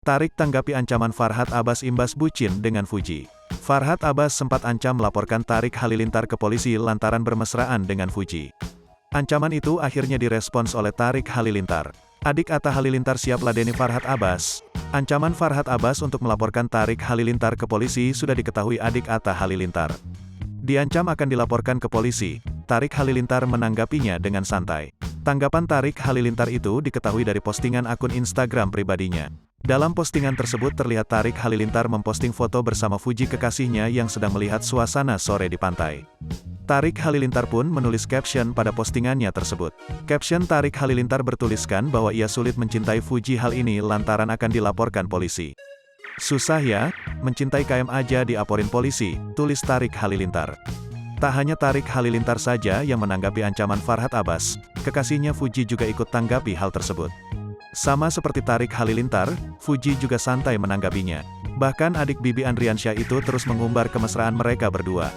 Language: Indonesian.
Tarik tanggapi ancaman Farhad Abbas imbas bucin dengan Fuji. Farhad Abbas sempat ancam melaporkan Tarik Halilintar ke polisi lantaran bermesraan dengan Fuji. Ancaman itu akhirnya direspons oleh Tarik Halilintar. Adik Atta Halilintar siap ladeni Farhad Abbas. Ancaman Farhad Abbas untuk melaporkan Tarik Halilintar ke polisi sudah diketahui adik Atta Halilintar. Diancam akan dilaporkan ke polisi. Tarik Halilintar menanggapinya dengan santai. Tanggapan Tarik Halilintar itu diketahui dari postingan akun Instagram pribadinya. Dalam postingan tersebut terlihat Tarik Halilintar memposting foto bersama Fuji kekasihnya yang sedang melihat suasana sore di pantai. Tarik Halilintar pun menulis caption pada postingannya tersebut. Caption Tarik Halilintar bertuliskan bahwa ia sulit mencintai Fuji, hal ini lantaran akan dilaporkan polisi. Susah ya, mencintai KM aja diaporin polisi, tulis Tarik Halilintar. Tak hanya Tarik Halilintar saja yang menanggapi ancaman Farhad Abbas, kekasihnya Fuji juga ikut tanggapi hal tersebut. Sama seperti Tarik Halilintar, Fuji juga santai menanggapinya. Bahkan adik Bibi Andriansyah itu terus mengumbar kemesraan mereka berdua.